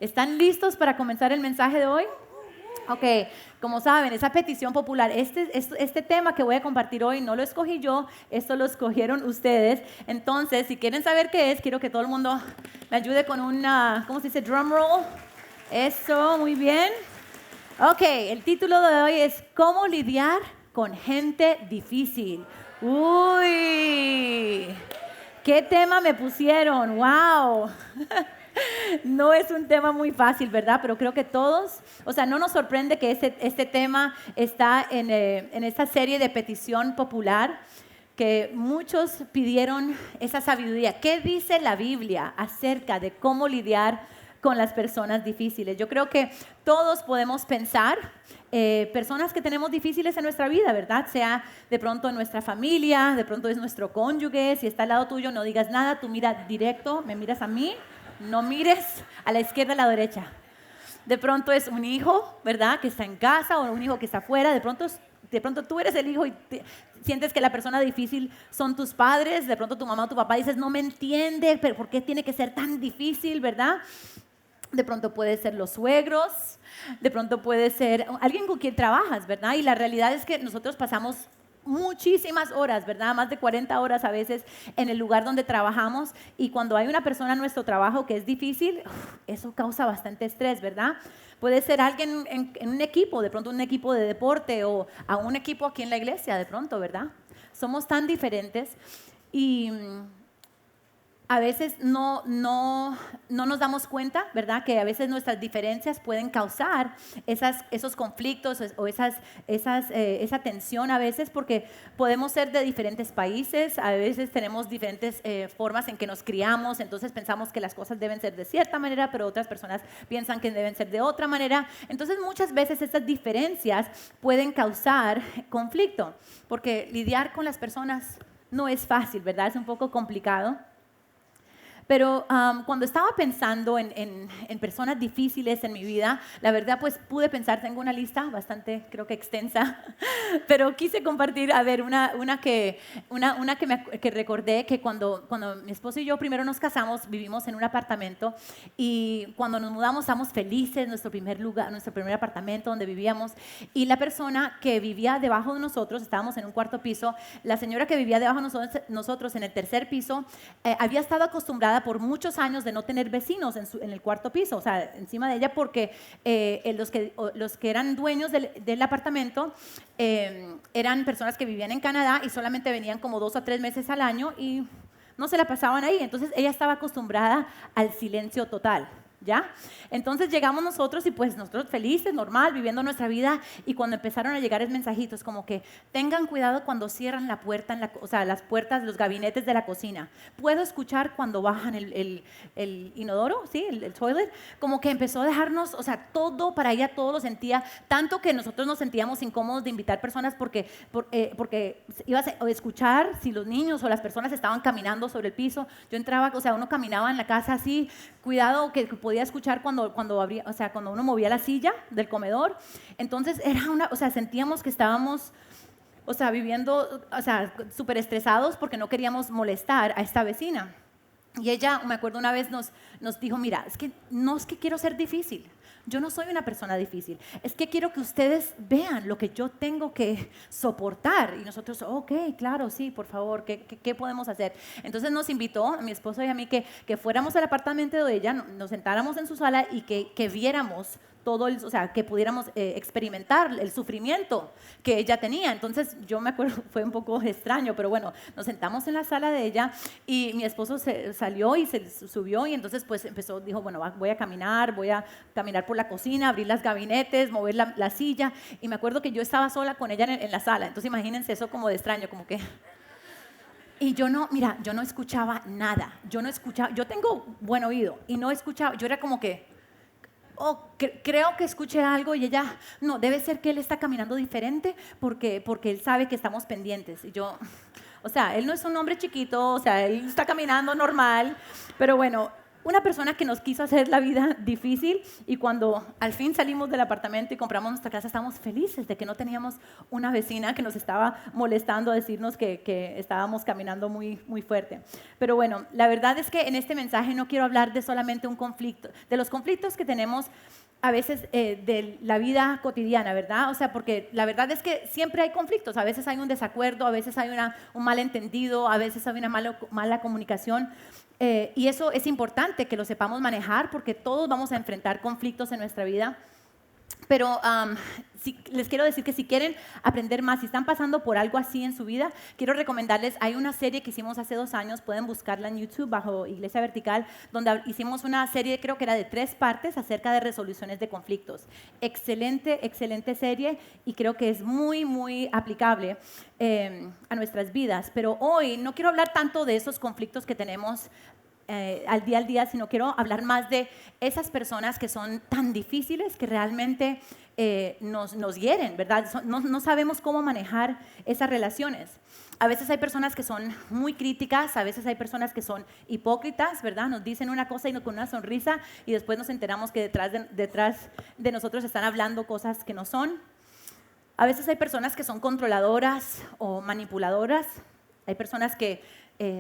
¿Están listos para comenzar el mensaje de hoy? Ok, como saben, esa petición popular, este tema que voy a compartir hoy no lo escogí yo, esto lo escogieron ustedes. Entonces, si quieren saber qué es, quiero que todo el mundo me ayude con una, ¿cómo se dice? Drum roll. Eso, muy bien. Ok, el título de hoy es ¿Cómo lidiar con gente difícil? Uy, ¿qué tema me pusieron? ¡Wow! No es un tema muy fácil, ¿verdad? Pero creo que todos, o sea, no nos sorprende que este tema está en esta serie de petición popular, que muchos pidieron esa sabiduría. ¿Qué dice la Biblia acerca de cómo lidiar con las personas difíciles? Yo creo que todos podemos pensar personas que tenemos difíciles en nuestra vida, ¿verdad? Sea de pronto en nuestra familia, de pronto es nuestro cónyuge, si está al lado tuyo no digas nada, tú mira directo, me miras a mí, no mires a la izquierda o a la derecha. De pronto es un hijo, ¿verdad? Que está en casa o un hijo que está afuera, de pronto tú eres el hijo y sientes que la persona difícil son tus padres, de pronto tu mamá o tu papá dices, no me entiende, pero ¿por qué tiene que ser tan difícil, verdad? De pronto puede ser los suegros, de pronto puede ser alguien con quien trabajas, ¿verdad? Y la realidad es que nosotros pasamos muchísimas horas, ¿verdad? Más de 40 horas a veces en el lugar donde trabajamos, y cuando hay una persona en nuestro trabajo que es difícil, eso causa bastante estrés, ¿verdad? Puede ser alguien en un equipo, de pronto un equipo de deporte o a un equipo aquí en la iglesia, de pronto, ¿verdad? Somos tan diferentes y a veces no nos damos cuenta, ¿verdad? Que a veces nuestras diferencias pueden causar esos conflictos o esa tensión a veces, porque podemos ser de diferentes países, a veces tenemos diferentes formas en que nos criamos, entonces pensamos que las cosas deben ser de cierta manera, pero otras personas piensan que deben ser de otra manera. Entonces muchas veces estas diferencias pueden causar conflicto, porque lidiar con las personas no es fácil, ¿verdad? Es un poco complicado. Pero cuando estaba pensando en personas difíciles en mi vida, la verdad pues pude pensar, tengo una lista bastante creo que extensa, pero quise compartir, a ver, una que recordé, que cuando mi esposo y yo primero nos casamos, vivimos en un apartamento, y cuando nos mudamos estábamos felices, nuestro primer lugar, nuestro primer apartamento donde vivíamos, y la persona que vivía debajo de nosotros, estábamos en un cuarto piso, la señora que vivía debajo de nosotros en el tercer piso, había estado acostumbrada por muchos años de no tener vecinos en el cuarto piso, o sea, encima de ella, porque los que eran dueños del apartamento eran personas que vivían en Canadá y solamente venían como 2 o 3 meses al año y no se la pasaban ahí. Entonces ella estaba acostumbrada al silencio total, ¿ya? Entonces llegamos nosotros y pues nosotros felices, normal, viviendo nuestra vida, y cuando empezaron a llegar mensajitos como que tengan cuidado cuando cierran la puerta, o sea, las puertas de los gabinetes de la cocina. Puedo escuchar cuando bajan el inodoro, ¿sí? El toilet, como que empezó a dejarnos, o sea, todo para ella, todo lo sentía, tanto que nosotros nos sentíamos incómodos de invitar personas porque ibas a escuchar si los niños o las personas estaban caminando sobre el piso. Yo entraba, o sea, uno caminaba en la casa así, cuidado que podía escuchar cuando abría, o sea, cuando uno movía la silla del comedor. Entonces o sea, sentíamos que estábamos, o sea, viviendo, o sea, súper estresados porque no queríamos molestar a esta vecina. Y ella, me acuerdo una vez nos dijo, mira, no es que quiero ser difícil, yo no soy una persona difícil, es que quiero que ustedes vean lo que yo tengo que soportar. Y nosotros, ok, claro, sí, por favor, ¿qué podemos hacer? Entonces nos invitó a mi esposo y a mí que fuéramos al apartamento de ella, nos sentáramos en su sala y que viéramos todo, o sea, que pudiéramos experimentar el sufrimiento que ella tenía. Entonces yo me acuerdo, fue un poco extraño, pero bueno, nos sentamos en la sala de ella y mi esposo salió y se subió, y entonces pues dijo, bueno, voy a caminar por la cocina, abrir los gabinetes, mover la silla, y me acuerdo que yo estaba sola con ella en la sala. Entonces imagínense eso como de extraño, como que... Y yo no escuchaba nada, yo tengo buen oído y no escuchaba, yo era como que, creo que escuché algo, y ella, no, debe ser que él está caminando diferente porque él sabe que estamos pendientes. Y yo, o sea, él no es un hombre chiquito, o sea, él está caminando normal, pero bueno, una persona que nos quiso hacer la vida difícil y cuando al fin salimos del apartamento y compramos nuestra casa, estábamos felices de que no teníamos una vecina que nos estaba molestando a decirnos que estábamos caminando muy, muy fuerte. Pero bueno, la verdad es que en este mensaje no quiero hablar de solamente un conflicto, de los conflictos que tenemos a veces de la vida cotidiana, ¿verdad? O sea, porque la verdad es que siempre hay conflictos, a veces hay un desacuerdo, a veces hay un malentendido, a veces hay una mala comunicación. Y eso es importante que lo sepamos manejar porque todos vamos a enfrentar conflictos en nuestra vida. Pero les quiero decir que si quieren aprender más, si están pasando por algo así en su vida, quiero recomendarles, hay una serie que hicimos hace 2 años, pueden buscarla en YouTube bajo Iglesia Vertical, donde hicimos una serie, creo que era de 3 partes, acerca de resoluciones de conflictos. Excelente, excelente serie y creo que es muy, muy aplicable a nuestras vidas. Pero hoy no quiero hablar tanto de esos conflictos que tenemos al día, sino quiero hablar más de esas personas que son tan difíciles que realmente nos hieren, ¿verdad? No sabemos cómo manejar esas relaciones. A veces hay personas que son muy críticas, a veces hay personas que son hipócritas, ¿verdad? Nos dicen una cosa con una sonrisa y después nos enteramos que detrás de nosotros están hablando cosas que no son. A veces hay personas que son controladoras o manipuladoras, hay personas que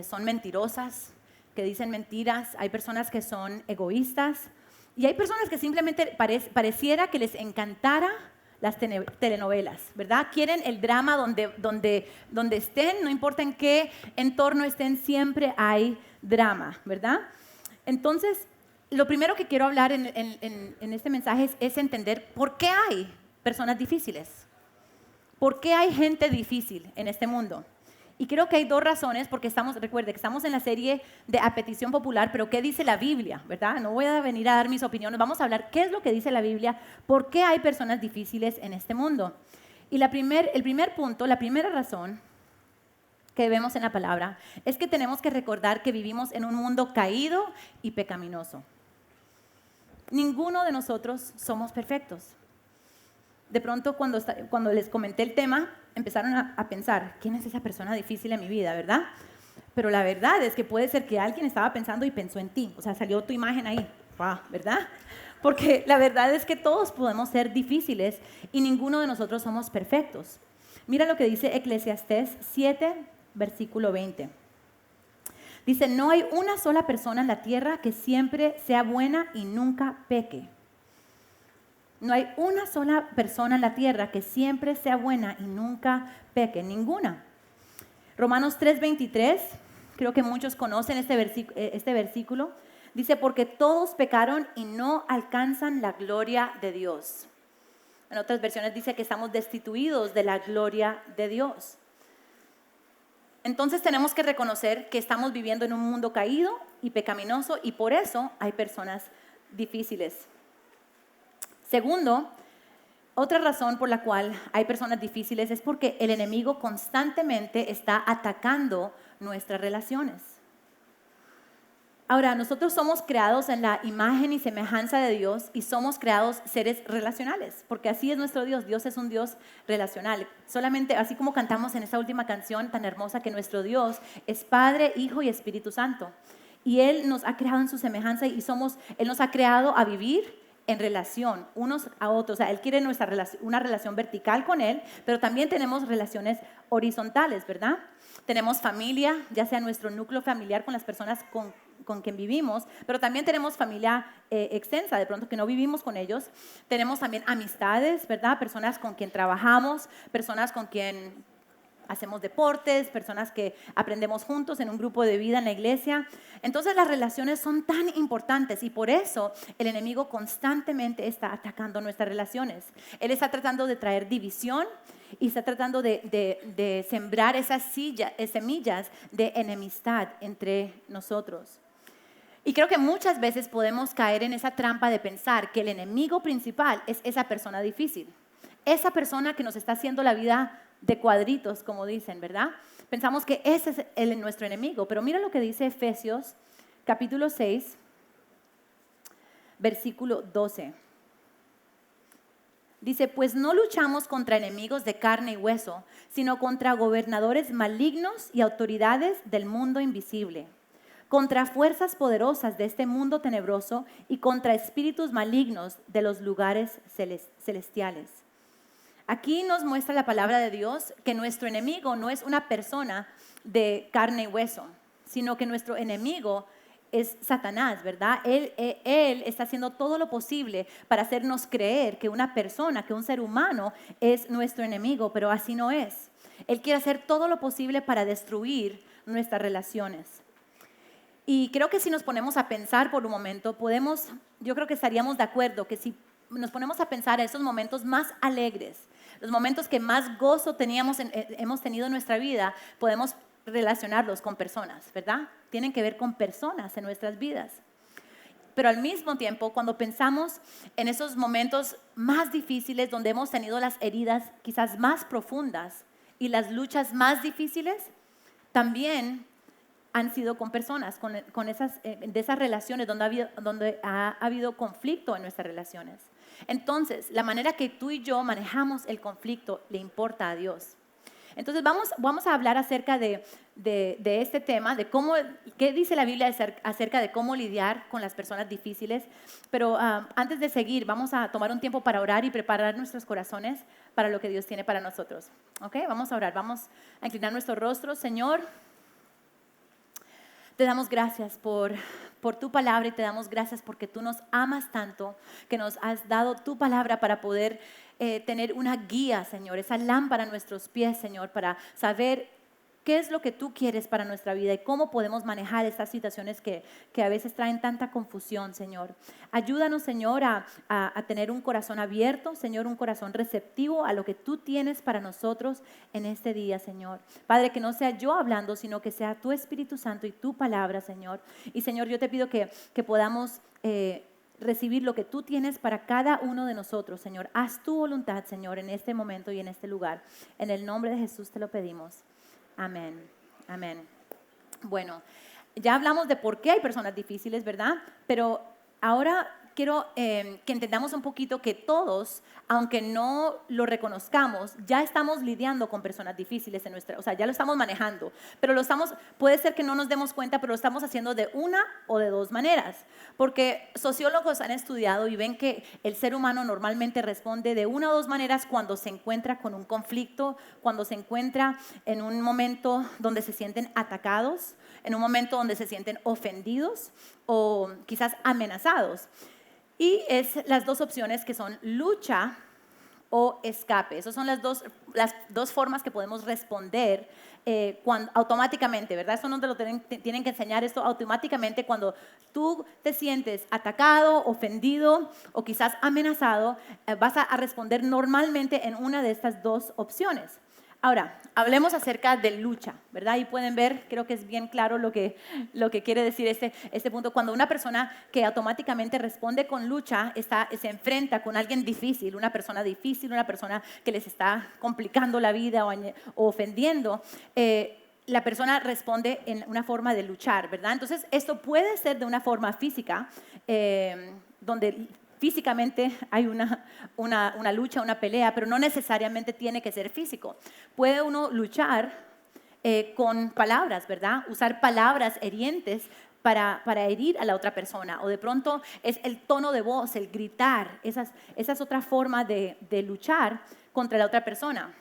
son mentirosas, que dicen mentiras, hay personas que son egoístas y hay personas que simplemente pareciera que les encantara las telenovelas, ¿verdad? Quieren el drama donde estén, no importa en qué entorno estén, siempre hay drama, ¿verdad? Entonces, lo primero que quiero hablar en este mensaje es entender por qué hay personas difíciles, por qué hay gente difícil en este mundo. Y creo que hay 2 razones, porque recuerde que estamos en la serie de A Petición Popular, pero ¿qué dice la Biblia? ¿Verdad? No voy a venir a dar mis opiniones, vamos a hablar qué es lo que dice la Biblia, por qué hay personas difíciles en este mundo. Y el primer punto, la primera razón que vemos en la palabra es que tenemos que recordar que vivimos en un mundo caído y pecaminoso. Ninguno de nosotros somos perfectos. De pronto, cuando les comenté el tema, empezaron a pensar, ¿quién es esa persona difícil en mi vida, verdad? Pero la verdad es que puede ser que alguien estaba pensando y pensó en ti. O sea, salió tu imagen ahí, wow, ¿verdad? Porque la verdad es que todos podemos ser difíciles y ninguno de nosotros somos perfectos. Mira lo que dice Eclesiastés 7, versículo 20. Dice, no hay una sola persona en la tierra que siempre sea buena y nunca peque. No hay una sola persona en la tierra que siempre sea buena y nunca peque, ninguna. Romanos 3:23, creo que muchos conocen este versículo, dice, porque todos pecaron y no alcanzan la gloria de Dios. En otras versiones dice que estamos destituidos de la gloria de Dios. Entonces tenemos que reconocer que estamos viviendo en un mundo caído y pecaminoso y por eso hay personas difíciles. Segundo, otra razón por la cual hay personas difíciles es porque el enemigo constantemente está atacando nuestras relaciones. Ahora, nosotros somos creados en la imagen y semejanza de Dios y somos creados seres relacionales, porque así es nuestro Dios. Dios es un Dios relacional. Solamente, así como cantamos en esa última canción tan hermosa, que nuestro Dios es Padre, Hijo y Espíritu Santo. Y Él nos ha creado en su semejanza y Él nos ha creado a vivir en relación unos a otros. O sea, Él quiere una relación vertical con Él, pero también tenemos relaciones horizontales, ¿verdad? Tenemos familia, ya sea nuestro núcleo familiar con las personas con quien vivimos, pero también tenemos familia extensa, de pronto que no vivimos con ellos. Tenemos también amistades, ¿verdad? Personas con quien trabajamos, personas con quien hacemos deportes, personas que aprendemos juntos en un grupo de vida en la iglesia. Entonces las relaciones son tan importantes y por eso el enemigo constantemente está atacando nuestras relaciones. Él está tratando de traer división y está tratando de sembrar esas semillas de enemistad entre nosotros. Y creo que muchas veces podemos caer en esa trampa de pensar que el enemigo principal es esa persona difícil, esa persona que nos está haciendo la vida de cuadritos, como dicen, ¿verdad? Pensamos que ese es nuestro enemigo, pero mira lo que dice Efesios, capítulo 6, versículo 12. Dice, pues no luchamos contra enemigos de carne y hueso, sino contra gobernadores malignos y autoridades del mundo invisible, contra fuerzas poderosas de este mundo tenebroso y contra espíritus malignos de los lugares celestiales. Aquí nos muestra la palabra de Dios que nuestro enemigo no es una persona de carne y hueso, sino que nuestro enemigo es Satanás, ¿verdad? Él está haciendo todo lo posible para hacernos creer que una persona, que un ser humano es nuestro enemigo, pero así no es. Él quiere hacer todo lo posible para destruir nuestras relaciones. Y creo que si nos ponemos a pensar por un momento, yo creo que estaríamos de acuerdo que si nos ponemos a pensar en esos momentos más alegres, los momentos que más gozo hemos tenido en nuestra vida, podemos relacionarlos con personas, ¿verdad? Tienen que ver con personas en nuestras vidas. Pero al mismo tiempo, cuando pensamos en esos momentos más difíciles, donde hemos tenido las heridas quizás más profundas y las luchas más difíciles, también han sido con personas, de esas relaciones donde ha habido conflicto en nuestras relaciones. Entonces, la manera que tú y yo manejamos el conflicto le importa a Dios. Entonces, vamos a hablar acerca de este tema, de qué dice la Biblia acerca de cómo lidiar con las personas difíciles. Pero antes de seguir, vamos a tomar un tiempo para orar y preparar nuestros corazones para lo que Dios tiene para nosotros. ¿Ok? Vamos a orar, vamos a inclinar nuestro rostro. Señor, te damos gracias por tu palabra y te damos gracias porque tú nos amas tanto, que nos has dado tu palabra para poder tener una guía, Señor, esa lámpara a nuestros pies, Señor, para saber qué es lo que tú quieres para nuestra vida y cómo podemos manejar estas situaciones que a veces traen tanta confusión, Señor. Ayúdanos, Señor, a tener un corazón abierto, Señor, un corazón receptivo a lo que tú tienes para nosotros en este día, Señor. Padre, que no sea yo hablando, sino que sea tu Espíritu Santo y tu palabra, Señor. Y, Señor, yo te pido que podamos recibir lo que tú tienes para cada uno de nosotros, Señor. Haz tu voluntad, Señor, en este momento y en este lugar. En el nombre de Jesús te lo pedimos. Amén, amén. Bueno, ya hablamos de por qué hay personas difíciles, ¿verdad? Pero ahora quiero que entendamos un poquito que todos, aunque no lo reconozcamos, ya estamos lidiando con personas difíciles o sea, ya lo estamos manejando, pero puede ser que no nos demos cuenta, pero lo estamos haciendo de una o de dos maneras, porque sociólogos han estudiado y ven que el ser humano normalmente responde de una o dos maneras cuando se encuentra con un conflicto, cuando se encuentra en un momento donde se sienten atacados, en un momento donde se sienten ofendidos o quizás amenazados. Y es las dos opciones que son lucha o escape. Esas son las dos formas que podemos responder automáticamente, ¿verdad? Eso no te lo tienen que enseñar, esto automáticamente cuando tú te sientes atacado, ofendido o quizás amenazado, vas a responder normalmente en una de estas dos opciones. Ahora, hablemos acerca de lucha, ¿verdad? Ahí pueden ver, creo que es bien claro lo que quiere decir este punto. Cuando una persona que automáticamente responde con lucha se enfrenta con alguien difícil, una persona que les está complicando la vida o ofendiendo, la persona responde en una forma de luchar, ¿verdad? Entonces, esto puede ser de una forma física, donde físicamente hay una lucha, una pelea, pero no necesariamente tiene que ser físico. Puede uno luchar con palabras, ¿verdad? Usar palabras hirientes para herir a la otra persona. O de pronto es el tono de voz, el gritar. Esa es otra forma de luchar contra la otra persona.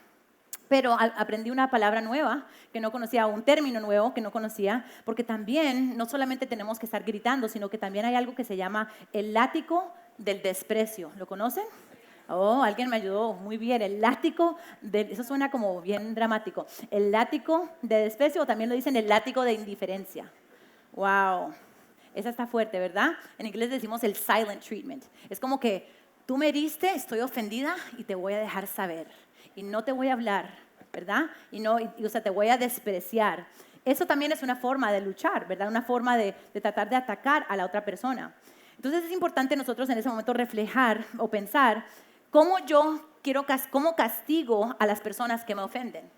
Pero aprendí una palabra nueva que no conocía, un término nuevo que no conocía, porque también no solamente tenemos que estar gritando, sino que también hay algo que se llama el látigo del desprecio. ¿Lo conocen? Oh, alguien me ayudó, muy bien. Eso suena como bien dramático. El látigo de desprecio, o también lo dicen el látigo de indiferencia. Wow, esa está fuerte, ¿verdad? En inglés decimos el silent treatment. Es como que tú me heriste, estoy ofendida y te voy a dejar saber. Y no te voy a hablar, ¿verdad? O sea, te voy a despreciar. Eso también es una forma de luchar, ¿verdad? Una forma de tratar de atacar a la otra persona. Entonces es importante nosotros en ese momento reflejar o pensar cómo cómo castigo a las personas que me ofenden.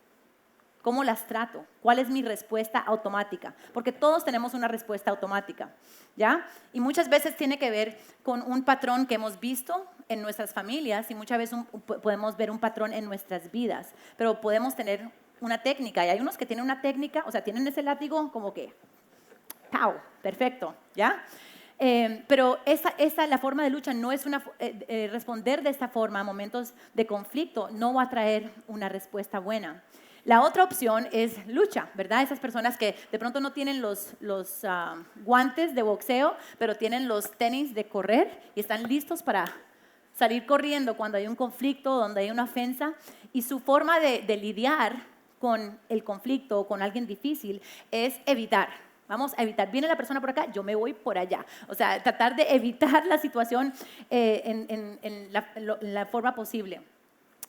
¿Cómo las trato? ¿Cuál es mi respuesta automática? Porque todos tenemos una respuesta automática, ¿ya? Y muchas veces tiene que ver con un patrón que hemos visto en nuestras familias y muchas veces podemos ver un patrón en nuestras vidas, pero podemos tener una técnica y hay unos que tienen una técnica, o sea, tienen ese látigo como que ¡Pow! Perfecto, ¿ya? Pero la forma de lucha no es responder de esta forma a momentos de conflicto no va a traer una respuesta buena. La otra opción es lucha, ¿verdad? Esas personas que de pronto no tienen los guantes de boxeo, pero tienen los tenis de correr y están listos para salir corriendo cuando hay un conflicto, donde hay una ofensa. Y su forma de lidiar con el conflicto o con alguien difícil es evitar. Vamos a evitar, viene la persona por acá, yo me voy por allá. O sea, tratar de evitar la situación en la forma posible.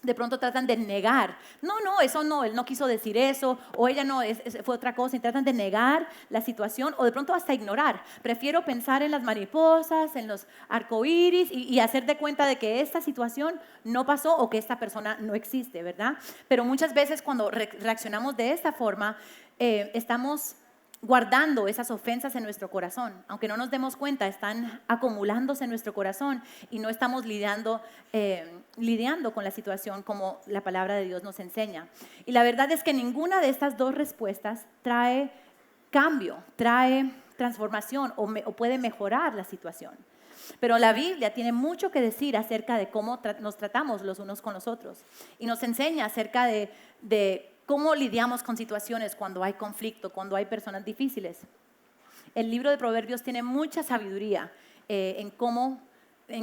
De pronto tratan de negar, no, eso no, él no quiso decir eso, o ella no, fue otra cosa, y tratan de negar la situación, o de pronto hasta ignorar. Prefiero pensar en las mariposas, en los arcoíris, y hacer de cuenta de que esta situación no pasó o que esta persona no existe, ¿verdad? Pero muchas veces cuando reaccionamos de esta forma, estamos guardando esas ofensas en nuestro corazón. Aunque no nos demos cuenta, están acumulándose en nuestro corazón y no estamos lidiando con la situación como la palabra de Dios nos enseña. Y la verdad es que ninguna de estas dos respuestas trae cambio, trae transformación o puede mejorar la situación. Pero la Biblia tiene mucho que decir acerca de cómo nos tratamos los unos con los otros. Y nos enseña acerca de cómo lidiamos con situaciones cuando hay conflicto, cuando hay personas difíciles. El libro de Proverbios tiene mucha sabiduría en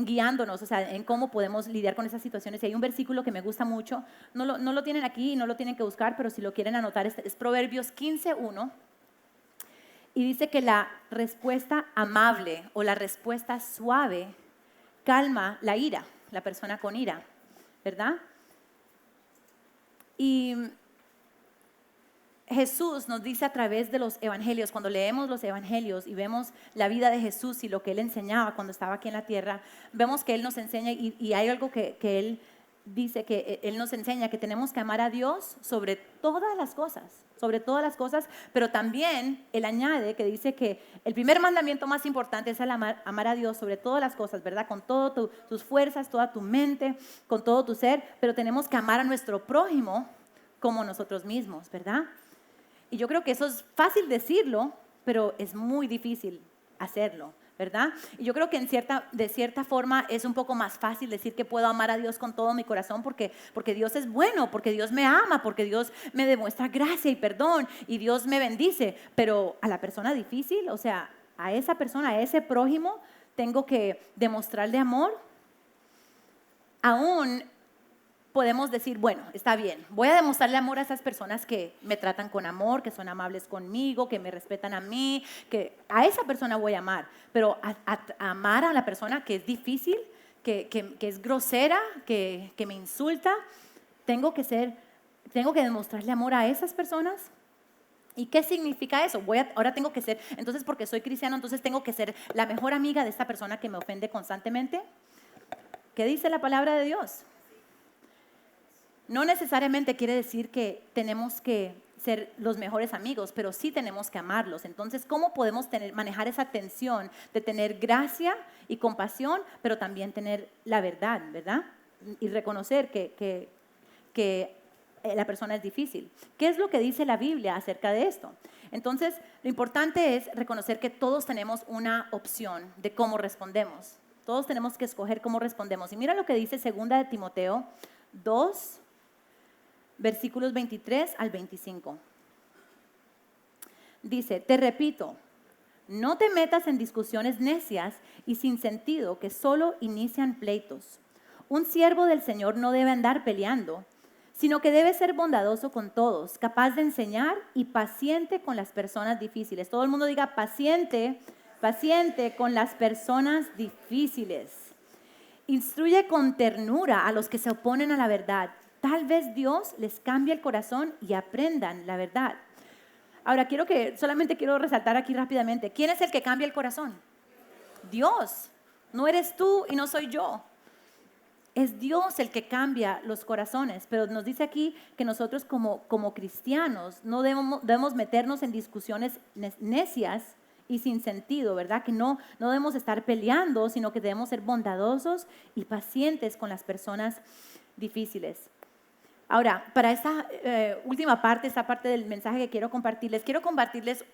guiándonos, o sea, en cómo podemos lidiar con esas situaciones. Y hay un versículo que me gusta mucho, no lo tienen aquí y no lo tienen que buscar, pero si lo quieren anotar, es Proverbios 15:1. Y dice que la respuesta amable o la respuesta suave calma la ira, la persona con ira, ¿verdad? Y Jesús nos dice a través de los evangelios, cuando leemos los evangelios y vemos la vida de Jesús y lo que Él enseñaba cuando estaba aquí en la tierra, vemos que Él nos enseña y hay algo que Él dice, que Él nos enseña que tenemos que amar a Dios sobre todas las cosas, pero también Él añade que dice que el primer mandamiento más importante es el amar a Dios sobre todas las cosas, ¿verdad? Con todas tus fuerzas, toda tu mente, con todo tu ser, pero tenemos que amar a nuestro prójimo como nosotros mismos, ¿verdad? Y yo creo que eso es fácil decirlo, pero es muy difícil hacerlo, ¿verdad? Y yo creo que de cierta forma es un poco más fácil decir que puedo amar a Dios con todo mi corazón porque Dios es bueno, porque Dios me ama, porque Dios me demuestra gracia y perdón y Dios me bendice. Pero a la persona difícil, o sea, a esa persona, a ese prójimo, tengo que demostrarle amor. Aún podemos decir, bueno, está bien, voy a demostrarle amor a esas personas que me tratan con amor, que son amables conmigo, que me respetan a mí, que a esa persona voy a amar, pero a amar a la persona que es difícil, que es grosera, que me insulta, tengo que demostrarle amor a esas personas. ¿Y qué significa eso? Ahora tengo que ser, entonces porque soy cristiano, entonces tengo que ser la mejor amiga de esta persona que me ofende constantemente. ¿Qué dice la palabra de Dios? No necesariamente quiere decir que tenemos que ser los mejores amigos, pero sí tenemos que amarlos. Entonces, ¿cómo podemos manejar esa tensión de tener gracia y compasión, pero también tener la verdad, ¿verdad? Y reconocer que la persona es difícil. ¿Qué es lo que dice la Biblia acerca de esto? Entonces, lo importante es reconocer que todos tenemos una opción de cómo respondemos. Todos tenemos que escoger cómo respondemos. Y mira lo que dice 2 de Timoteo 2, versículos 23 al 25. Dice, te repito, no te metas en discusiones necias y sin sentido que solo inician pleitos. Un siervo del Señor no debe andar peleando, sino que debe ser bondadoso con todos, capaz de enseñar y paciente con las personas difíciles. Todo el mundo diga paciente, paciente con las personas difíciles. Instruye con ternura a los que se oponen a la verdad. Tal vez Dios les cambie el corazón y aprendan la verdad. Ahora, solamente quiero resaltar aquí rápidamente. ¿Quién es el que cambia el corazón? Dios. No eres tú y no soy yo. Es Dios el que cambia los corazones. Pero nos dice aquí que nosotros como cristianos no debemos meternos en discusiones necias y sin sentido, ¿verdad? Que no debemos estar peleando, sino que debemos ser bondadosos y pacientes con las personas difíciles. Ahora, para esta última parte, esta parte del mensaje que quiero compartirles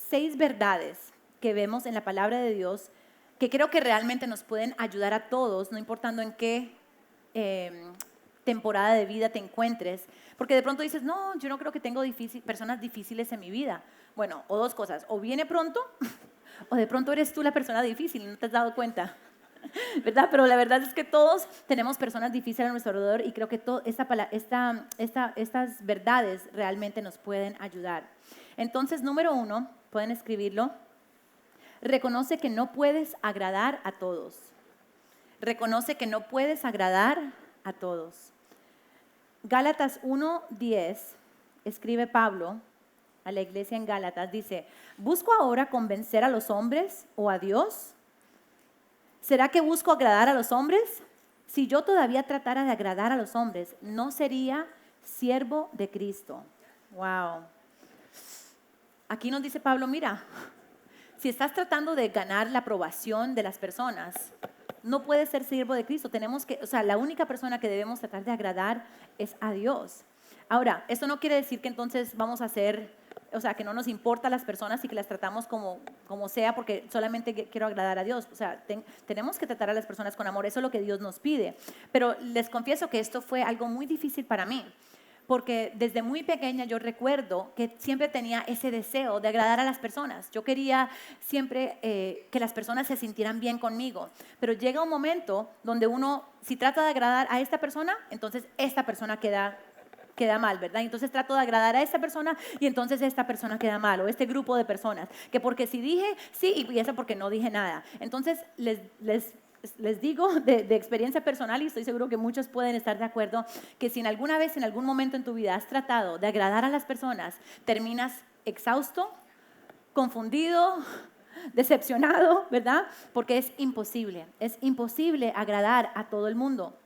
6 verdades que vemos en la palabra de Dios que creo que realmente nos pueden ayudar a todos, no importando en qué temporada de vida te encuentres. Porque de pronto dices, no, yo no creo que tengo personas difíciles en mi vida. Bueno, o dos cosas, o viene pronto o de pronto eres tú la persona difícil y no te has dado cuenta. ¿Verdad? Pero la verdad es que todos tenemos personas difíciles a nuestro alrededor y creo que estas verdades realmente nos pueden ayudar. Entonces, número 1, pueden escribirlo, reconoce que no puedes agradar a todos. Reconoce que no puedes agradar a todos. Gálatas 1:10, escribe Pablo a la iglesia en Gálatas, dice, ¿busco ahora convencer a los hombres o a Dios? ¿Será que busco agradar a los hombres? Si yo todavía tratara de agradar a los hombres, no sería siervo de Cristo. Wow. Aquí nos dice Pablo, mira, si estás tratando de ganar la aprobación de las personas, no puedes ser siervo de Cristo. La única persona que debemos tratar de agradar es a Dios. Ahora, esto no quiere decir que entonces vamos a ser, que no nos importa las personas y que las tratamos como sea porque solamente quiero agradar a Dios. Tenemos que tratar a las personas con amor, eso es lo que Dios nos pide. Pero les confieso que esto fue algo muy difícil para mí, porque desde muy pequeña yo recuerdo que siempre tenía ese deseo de agradar a las personas. Yo quería siempre que las personas se sintieran bien conmigo, pero llega un momento donde uno, si trata de agradar a esta persona, entonces esta persona queda mal, ¿verdad? Entonces trato de agradar a esta persona y entonces esta persona queda mal, o este grupo de personas, que porque si dije sí y eso porque no dije nada. Entonces les digo de experiencia personal, y estoy seguro que muchos pueden estar de acuerdo, que si en alguna vez, en algún momento en tu vida has tratado de agradar a las personas, terminas exhausto, confundido, decepcionado, ¿verdad? Porque es imposible agradar a todo el mundo.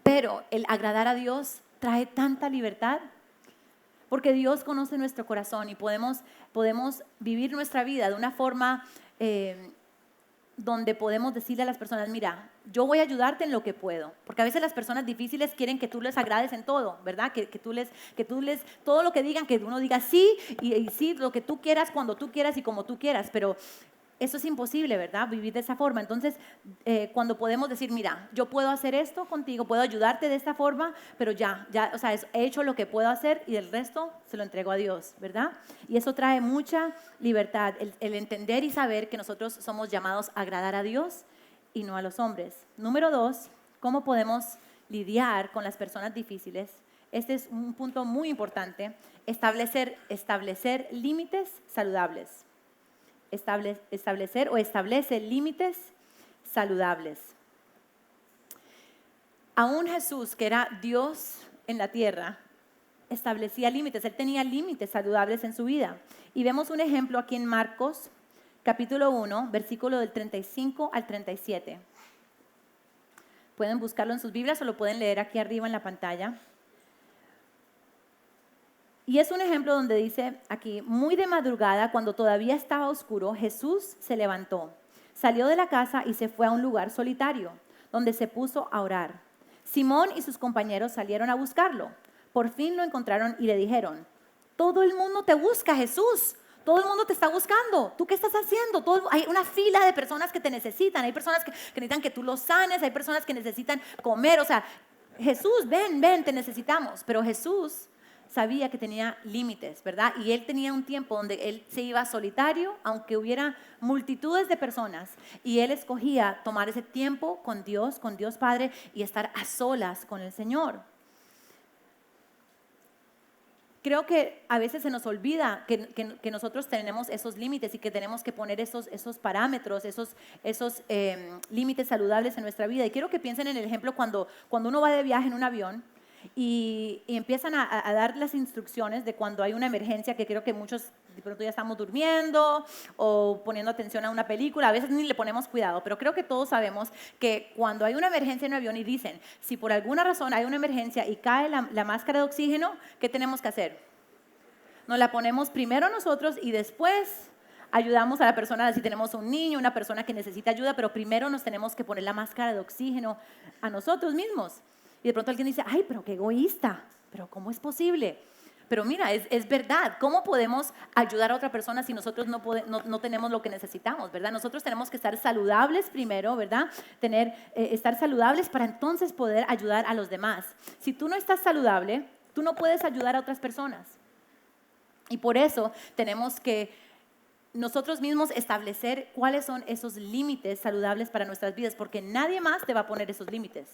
Pero el agradar a Dios trae tanta libertad, porque Dios conoce nuestro corazón y podemos vivir nuestra vida de una forma donde podemos decirle a las personas, mira, yo voy a ayudarte en lo que puedo, porque a veces las personas difíciles quieren que tú les agrades en todo, ¿verdad? Que tú les, todo lo que digan, que uno diga sí y sí, lo que tú quieras, cuando tú quieras y como tú quieras, pero eso es imposible, ¿verdad? Vivir de esa forma. Entonces, cuando podemos decir, mira, yo puedo hacer esto contigo, puedo ayudarte de esta forma, pero he hecho lo que puedo hacer y el resto se lo entrego a Dios, ¿verdad? Y eso trae mucha libertad, el entender y saber que nosotros somos llamados a agradar a Dios y no a los hombres. Número 2, ¿cómo podemos lidiar con las personas difíciles? Este es un punto muy importante, establecer límites saludables. Establece límites saludables. Aún Jesús, que era Dios en la tierra, establecía límites. Él tenía límites saludables en su vida. Y vemos un ejemplo aquí en Marcos, capítulo 1, versículo del 35 al 37. Pueden buscarlo en sus Biblias o lo pueden leer aquí arriba en la pantalla. Y es un ejemplo donde dice aquí, muy de madrugada, cuando todavía estaba oscuro, Jesús se levantó, salió de la casa y se fue a un lugar solitario, donde se puso a orar. Simón y sus compañeros salieron a buscarlo. Por fin lo encontraron y le dijeron, todo el mundo te busca, Jesús. Todo el mundo te está buscando. ¿Tú qué estás haciendo? Hay una fila de personas que te necesitan. Hay personas que necesitan que tú los sanes. Hay personas que necesitan comer. Jesús, ven, te necesitamos. Pero Jesús sabía que tenía límites, ¿verdad? Y él tenía un tiempo donde él se iba solitario, aunque hubiera multitudes de personas, y él escogía tomar ese tiempo con Dios Padre, y estar a solas con el Señor. Creo que a veces se nos olvida que nosotros tenemos esos límites y que tenemos que poner esos parámetros, esos límites saludables en nuestra vida. Y quiero que piensen en el ejemplo cuando uno va de viaje en un avión y empiezan a dar las instrucciones de cuando hay una emergencia, que creo que muchos de pronto ya estamos durmiendo o poniendo atención a una película, a veces ni le ponemos cuidado, pero creo que todos sabemos que cuando hay una emergencia en un avión y dicen, si por alguna razón hay una emergencia y cae la máscara de oxígeno, ¿qué tenemos que hacer? Nos la ponemos primero nosotros y después ayudamos a la persona, si tenemos un niño, una persona que necesita ayuda, pero primero nos tenemos que poner la máscara de oxígeno a nosotros mismos. Y de pronto alguien dice, ay, pero qué egoísta, pero ¿cómo es posible? Pero mira, es verdad. ¿Cómo podemos ayudar a otra persona si nosotros no tenemos lo que necesitamos, verdad? Nosotros tenemos que estar saludables primero, ¿verdad? Estar saludables para entonces poder ayudar a los demás. Si tú no estás saludable, tú no puedes ayudar a otras personas. Y por eso tenemos que nosotros mismos establecer cuáles son esos límites saludables para nuestras vidas, porque nadie más te va a poner esos límites.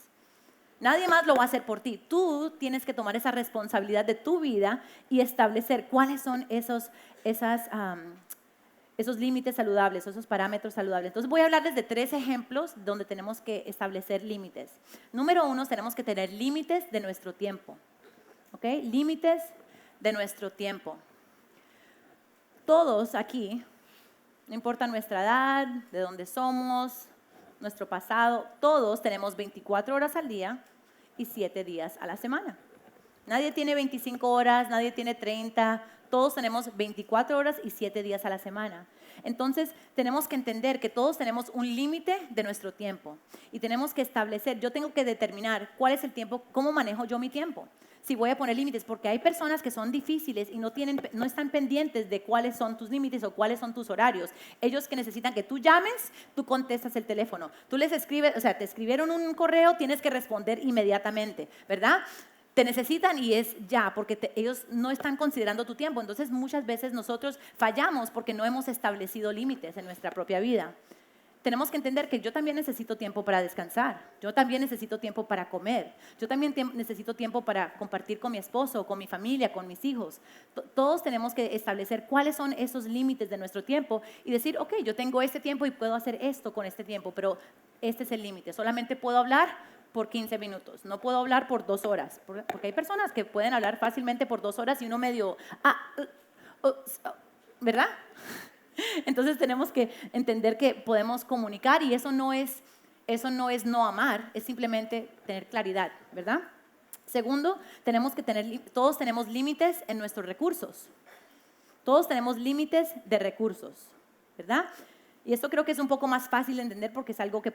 Nadie más lo va a hacer por ti. Tú tienes que tomar esa responsabilidad de tu vida y establecer cuáles son esos límites saludables, esos parámetros saludables. Entonces voy a hablarles de 3 ejemplos donde tenemos que establecer límites. Número 1, tenemos que tener límites de nuestro tiempo. ¿Ok? Límites de nuestro tiempo. Todos aquí, no importa nuestra edad, de dónde somos, nuestro pasado, todos tenemos 24 horas al día y 7 días a la semana. Nadie tiene 25 horas, nadie tiene 30, todos tenemos 24 horas y 7 días a la semana. Entonces, tenemos que entender que todos tenemos un límite de nuestro tiempo y tenemos que establecer, yo tengo que determinar cuál es el tiempo, cómo manejo yo mi tiempo. Si voy a poner límites, porque hay personas que son difíciles y no están pendientes de cuáles son tus límites o cuáles son tus horarios. Ellos que necesitan que tú llames, tú contestas el teléfono. Tú les escribes, o sea, te escribieron un correo, tienes que responder inmediatamente, ¿verdad? Te necesitan y es ya, porque ellos no están considerando tu tiempo. Entonces, muchas veces nosotros fallamos porque no hemos establecido límites en nuestra propia vida. Tenemos que entender que yo también necesito tiempo para descansar, yo también necesito tiempo para comer, yo también necesito tiempo para compartir con mi esposo, con mi familia, con mis hijos. Todos tenemos que establecer cuáles son esos límites de nuestro tiempo y decir, ok, yo tengo este tiempo y puedo hacer esto con este tiempo, pero este es el límite. Solamente puedo hablar por 15 minutos, no puedo hablar por 2 horas, porque hay personas que pueden hablar fácilmente por 2 horas y uno medio, ¿verdad? Entonces tenemos que entender que podemos comunicar y eso no es no amar, es simplemente tener claridad, ¿verdad? Segundo, todos tenemos límites en nuestros recursos. Todos tenemos límites de recursos, ¿verdad? Y esto creo que es un poco más fácil de entender porque es algo que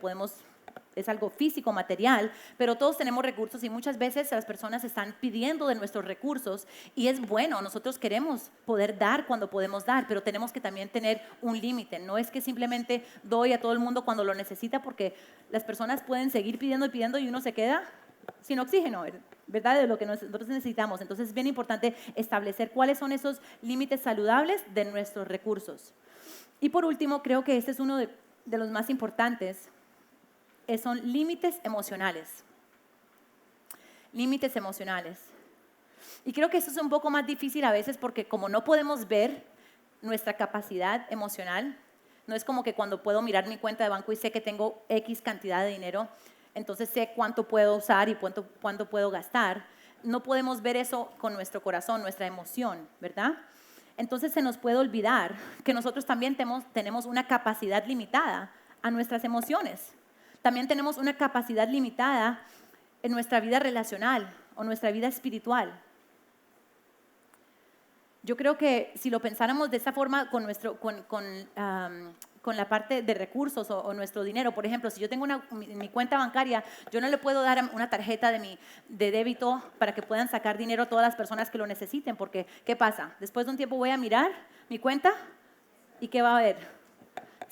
es algo físico, material, pero todos tenemos recursos y muchas veces las personas están pidiendo de nuestros recursos y es bueno, nosotros queremos poder dar cuando podemos dar, pero tenemos que también tener un límite. No es que simplemente doy a todo el mundo cuando lo necesita porque las personas pueden seguir pidiendo y pidiendo y uno se queda sin oxígeno, ¿verdad? De lo que nosotros necesitamos. Entonces es bien importante establecer cuáles son esos límites saludables de nuestros recursos. Y por último, creo que este es uno de los más importantes, son límites emocionales. Límites emocionales. Y creo que eso es un poco más difícil a veces porque como no podemos ver nuestra capacidad emocional, no es como que cuando puedo mirar mi cuenta de banco y sé que tengo X cantidad de dinero, entonces sé cuánto puedo usar y cuánto puedo gastar. No podemos ver eso con nuestro corazón, nuestra emoción, ¿verdad? Entonces se nos puede olvidar que nosotros también tenemos una capacidad limitada a nuestras emociones. También tenemos una capacidad limitada en nuestra vida relacional o nuestra vida espiritual. Yo creo que si lo pensáramos de esa forma con la parte de recursos o nuestro dinero, por ejemplo, si yo tengo mi cuenta bancaria, yo no le puedo dar una tarjeta de débito para que puedan sacar dinero a todas las personas que lo necesiten, porque ¿qué pasa? Después de un tiempo voy a mirar mi cuenta y ¿qué va a haber?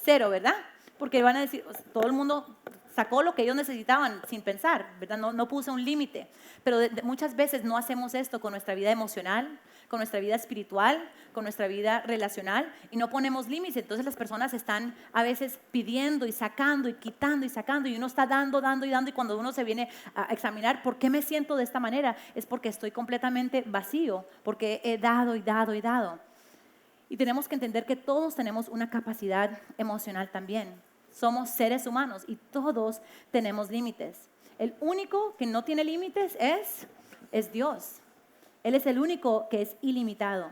0, ¿verdad? Porque van a decir, todo el mundo sacó lo que ellos necesitaban sin pensar, ¿verdad? No puse un límite. Pero muchas veces no hacemos esto con nuestra vida emocional, con nuestra vida espiritual, con nuestra vida relacional y no ponemos límites. Entonces las personas están a veces pidiendo y sacando y quitando y sacando y uno está dando y cuando uno se viene a examinar por qué me siento de esta manera es porque estoy completamente vacío, porque he dado y dado y dado. Y tenemos que entender que todos tenemos una capacidad emocional también. Somos seres humanos y todos tenemos límites. El único que no tiene límites es Dios. Él es el único que es ilimitado.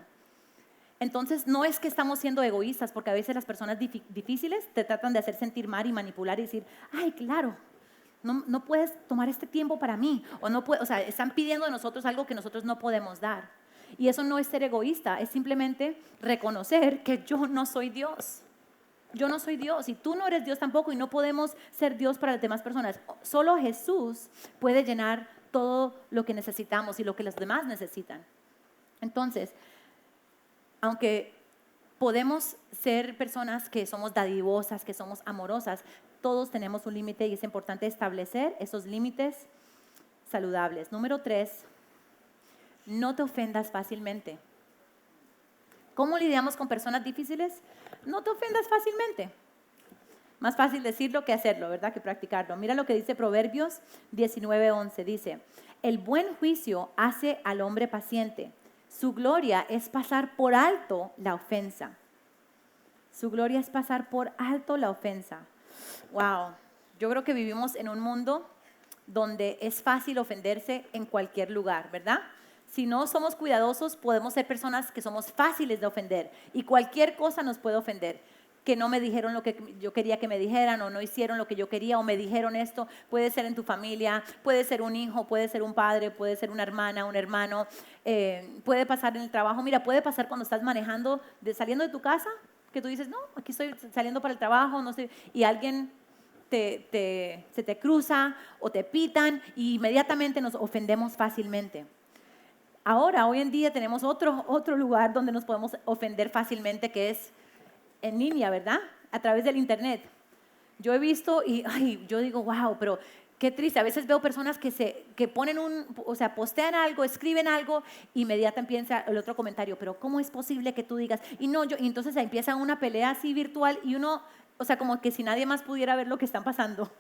Entonces, no es que estamos siendo egoístas, porque a veces las personas difíciles te tratan de hacer sentir mal y manipular y decir, ay, claro, no puedes tomar este tiempo para mí. O sea, están pidiendo de nosotros algo que nosotros no podemos dar. Y eso no es ser egoísta, es simplemente reconocer que yo no soy Dios. Yo no soy Dios y tú no eres Dios tampoco y no podemos ser Dios para las demás personas. Solo Jesús puede llenar todo lo que necesitamos y lo que los demás necesitan. Entonces, aunque podemos ser personas que somos dadivosas, que somos amorosas, todos tenemos un límite y es importante establecer esos límites saludables. Número 3, no te ofendas fácilmente. ¿Cómo lidiamos con personas difíciles? No te ofendas fácilmente. Más fácil decirlo que hacerlo, ¿verdad? Que practicarlo. Mira lo que dice Proverbios 19:11. Dice, el buen juicio hace al hombre paciente. Su gloria es pasar por alto la ofensa. Su gloria es pasar por alto la ofensa. Wow. Yo creo que vivimos en un mundo donde es fácil ofenderse en cualquier lugar, ¿verdad? Si no somos cuidadosos, podemos ser personas que somos fáciles de ofender y cualquier cosa nos puede ofender. Que no me dijeron lo que yo quería que me dijeran o no hicieron lo que yo quería o me dijeron esto. Puede ser en tu familia, puede ser un hijo, puede ser un padre, puede ser una hermana, un hermano, puede pasar en el trabajo. Mira, puede pasar cuando estás manejando, saliendo de tu casa, que tú dices, no, aquí estoy saliendo para el trabajo, no sé, y alguien se te cruza o te pitan y inmediatamente nos ofendemos fácilmente. Ahora, hoy en día tenemos otro lugar donde nos podemos ofender fácilmente, que es en línea, ¿verdad? A través del internet. Yo he visto y yo digo, wow, pero qué triste. A veces veo personas que ponen postean algo, escriben algo, inmediatamente empieza el otro comentario, pero ¿cómo es posible que tú digas? Y entonces empieza una pelea así virtual y uno, como que si nadie más pudiera ver lo que están pasando.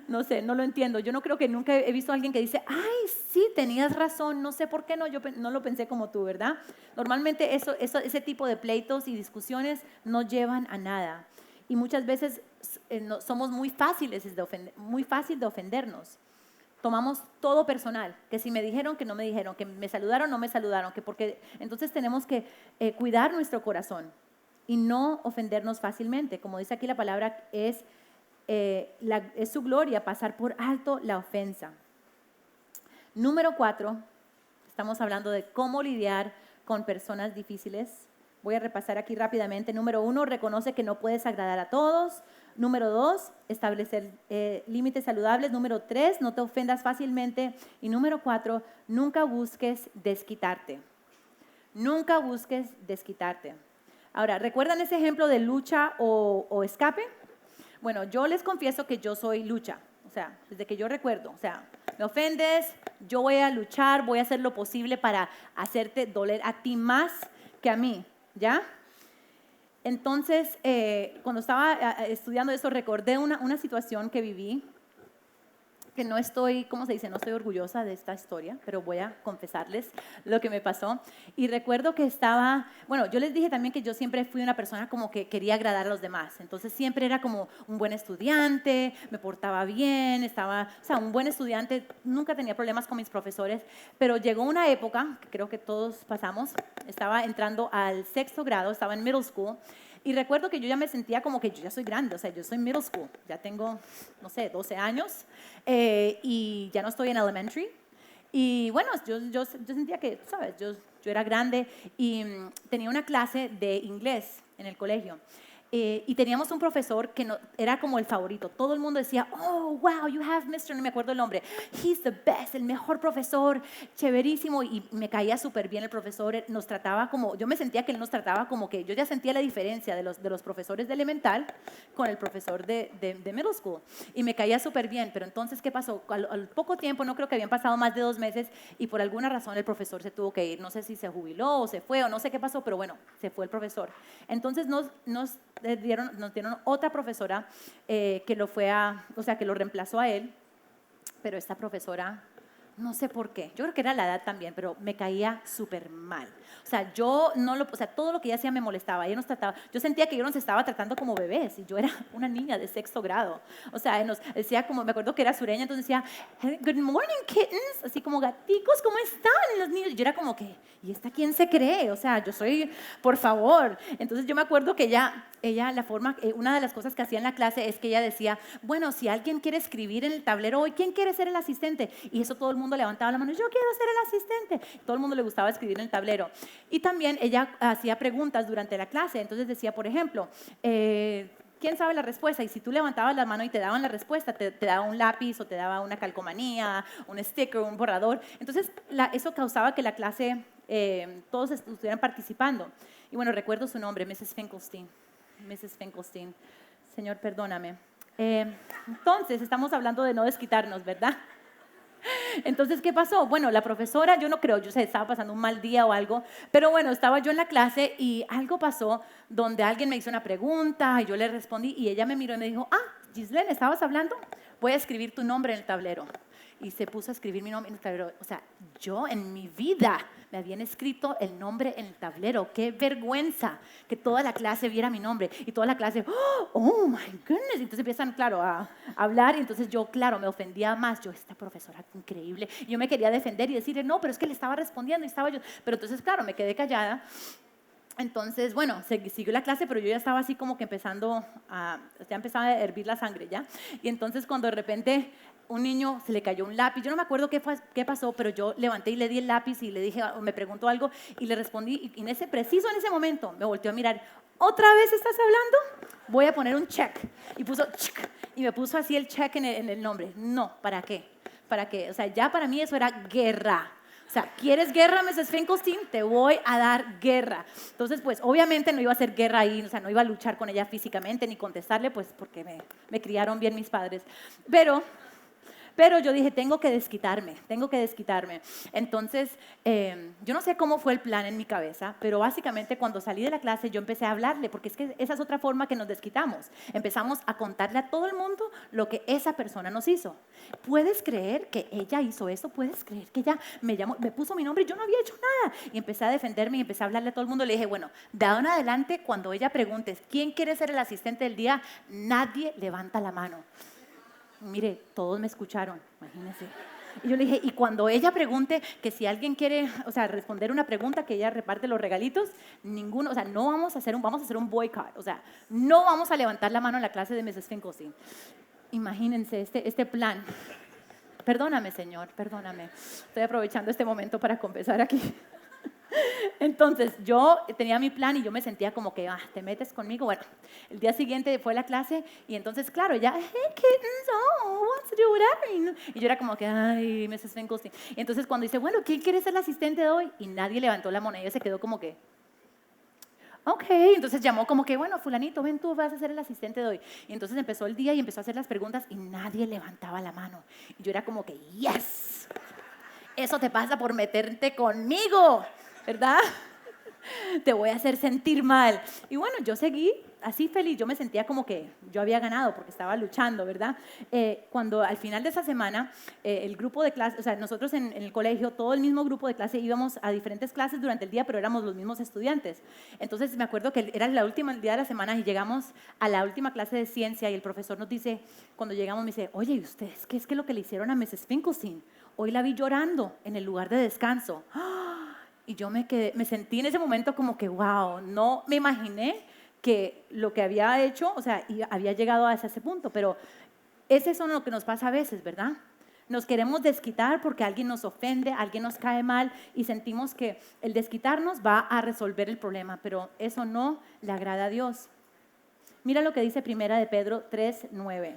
No sé, no lo entiendo. Yo no creo que nunca he visto a alguien que dice, ay, sí, tenías razón, no sé por qué no, yo no lo pensé como tú, ¿verdad? Normalmente ese tipo de pleitos y discusiones no llevan a nada. Y muchas veces somos muy fáciles muy fácil de ofendernos. Tomamos todo personal, que si me dijeron, que no me dijeron, que me saludaron, no me saludaron, entonces tenemos que cuidar nuestro corazón y no ofendernos fácilmente. Como dice aquí la palabra, es su gloria pasar por alto la ofensa. Número 4, estamos hablando de cómo lidiar con personas difíciles. Voy a repasar aquí rápidamente. Número 1, reconoce que no puedes agradar a todos. Número 2, establecer límites saludables. Número 3, no te ofendas fácilmente. Y número 4, nunca busques desquitarte. Nunca busques desquitarte. Ahora, ¿recuerdan ese ejemplo de lucha o escape? Bueno, yo les confieso que yo soy lucha, desde que yo recuerdo, me ofendes, yo voy a luchar, voy a hacer lo posible para hacerte doler a ti más que a mí, ¿ya? Entonces, cuando estaba estudiando eso, recordé una situación que viví, que no estoy, ¿cómo se dice? No estoy orgullosa de esta historia, pero voy a confesarles lo que me pasó. Y recuerdo que yo les dije también que yo siempre fui una persona como que quería agradar a los demás. Entonces siempre era como un buen estudiante, me portaba bien, un buen estudiante, nunca tenía problemas con mis profesores. Pero llegó una época, que creo que todos pasamos, estaba entrando al 6º grado, estaba en middle school. Y recuerdo que yo ya me sentía como que yo ya soy grande, yo soy middle school, ya tengo, 12 años y ya no estoy en elementary. Y bueno, yo sentía que, yo era grande y tenía una clase de inglés en el colegio. Y teníamos un profesor que era como el favorito. Todo el mundo decía, oh, wow, you have Mr. No me acuerdo el nombre. He's the best, el mejor profesor, chéverísimo. Y me caía súper bien el profesor. Nos trataba yo me sentía que él nos trataba como que yo ya sentía la diferencia de los profesores de elemental con el profesor de middle school. Y me caía súper bien. Pero entonces, ¿qué pasó? Al poco tiempo, no creo que habían pasado más de 2 meses y por alguna razón el profesor se tuvo que ir. No sé si se jubiló o se fue o no sé qué pasó, pero bueno, se fue el profesor. Entonces nos dieron otra profesora que lo reemplazó a él, pero esta profesora, no sé por qué, yo creo que era la edad también, pero me caía súper mal. Todo lo que ella hacía me molestaba. Ella nos trataba, yo sentía que yo nos estaba tratando como bebés y yo era una niña de 6º grado. Nos decía me acuerdo que era sureña, entonces decía, good morning kittens, así como gaticos, ¿cómo están los niños? Y yo era como que, ¿y esta quién se cree? Yo soy, por favor. Entonces yo me acuerdo que una de las cosas que hacía en la clase es que ella decía, bueno, si alguien quiere escribir en el tablero hoy, ¿quién quiere ser el asistente? Y eso todo el mundo levantaba la mano, yo quiero ser el asistente. Todo el mundo le gustaba escribir en el tablero. Y también ella hacía preguntas durante la clase. Entonces decía, por ejemplo, ¿quién sabe la respuesta? Y si tú levantabas la mano y te daban la respuesta, te daba un lápiz o te daba una calcomanía, un sticker, un borrador. Entonces, eso causaba que la clase, todos estuvieran participando. Y bueno, recuerdo su nombre, Mrs. Finkelstein. Mrs. Finkelstein. Señor, perdóname. Entonces, estamos hablando de no desquitarnos, ¿verdad? Entonces, ¿qué pasó? Bueno, la profesora, yo no creo, yo sé, estaba pasando un mal día o algo, pero bueno, estaba yo en la clase y algo pasó donde alguien me hizo una pregunta y yo le respondí y ella me miró y me dijo, Gislene, ¿estabas hablando? Voy a escribir tu nombre en el tablero. Y se puso a escribir mi nombre en el tablero. O sea, yo en mi vida me habían escrito el nombre en el tablero. ¡Qué vergüenza! Que toda la clase viera mi nombre. Y toda la clase, ¡oh, my goodness! Y entonces empiezan, claro, a hablar. Y entonces yo, claro, me ofendía más. Yo, esta profesora increíble. Y yo me quería defender y decirle, no, pero es que le estaba respondiendo y estaba yo. Pero entonces, claro, me quedé callada. Entonces, bueno, siguió la clase, pero yo ya estaba así como que ya empezaba a hervir la sangre, ¿ya? Y entonces cuando de repente un niño se le cayó un lápiz, yo no me acuerdo qué pasó, pero yo levanté y le di el lápiz y le dije, me preguntó algo y le respondí, y en ese momento me volteó a mirar, ¿otra vez estás hablando? Voy a poner un check. Y puso check, y me puso así el check en el nombre. No, ¿para qué? ¿Para qué? O sea, ya para mí eso era guerra. O sea, ¿quieres guerra, Mrs. Finkelstein? Te voy a dar guerra. Entonces, pues, obviamente no iba a hacer guerra ahí, o sea, no iba a luchar con ella físicamente ni contestarle, pues, porque me criaron bien mis padres. Pero yo dije, tengo que desquitarme. Entonces, yo no sé cómo fue el plan en mi cabeza, pero básicamente cuando salí de la clase yo empecé a hablarle, porque es que esa es otra forma que nos desquitamos. Empezamos a contarle a todo el mundo lo que esa persona nos hizo. ¿Puedes creer que ella hizo eso? ¿Puedes creer que ella me llamó, me puso mi nombre y yo no había hecho nada? Y empecé a defenderme y empecé a hablarle a todo el mundo. Le dije, bueno, de ahora en adelante, cuando ella pregunte, ¿quién quiere ser el asistente del día? Nadie levanta la mano. Mire, todos me escucharon, imagínense. Y yo le dije, y cuando ella pregunte que si alguien quiere, o sea, responder una pregunta, que ella reparte los regalitos, ninguno, o sea, no vamos a hacer un boycott, o sea, no vamos a levantar la mano en la clase de Mrs. Finkelstein. Imagínense este plan. Perdóname, Señor, perdóname. Estoy aprovechando este momento para confesar aquí. Entonces, yo tenía mi plan y yo me sentía como que, ¿te metes conmigo? Bueno, el día siguiente fue la clase y entonces, claro, ella, hey, kittens, wants to do whatever. Y yo era como que, ay, Mrs. Finkelstein. Y entonces cuando dice, bueno, ¿quién quiere ser la asistente de hoy? Y nadie levantó la mano y ella se quedó como que, ok, entonces llamó como que, bueno, fulanito, ven tú, vas a ser el asistente de hoy. Y entonces empezó el día y empezó a hacer las preguntas y nadie levantaba la mano. Y yo era como que, yes, eso te pasa por meterte conmigo, ¿verdad? Te voy a hacer sentir mal. Y bueno, yo seguí así feliz, yo me sentía como que yo había ganado porque estaba luchando, ¿verdad? Cuando al final de esa semana, el grupo de clase, o sea, nosotros en el colegio, todo el mismo grupo de clase íbamos a diferentes clases durante el día, pero éramos los mismos estudiantes. Entonces me acuerdo que era el último día de la semana y llegamos a la última clase de ciencia y el profesor nos dice, cuando llegamos me dice, oye, ¿y ustedes qué es que lo que le hicieron a Mrs. Finkelstein? Hoy la vi llorando en el lugar de descanso. Y yo me sentí en ese momento como que, wow, no me imaginé que lo que había hecho, o sea, había llegado a ese punto, pero ese es lo que nos pasa a veces, ¿verdad? Nos queremos desquitar porque alguien nos ofende, alguien nos cae mal y sentimos que el desquitarnos va a resolver el problema, pero eso no le agrada a Dios. Mira lo que dice Primera de Pedro 3:9.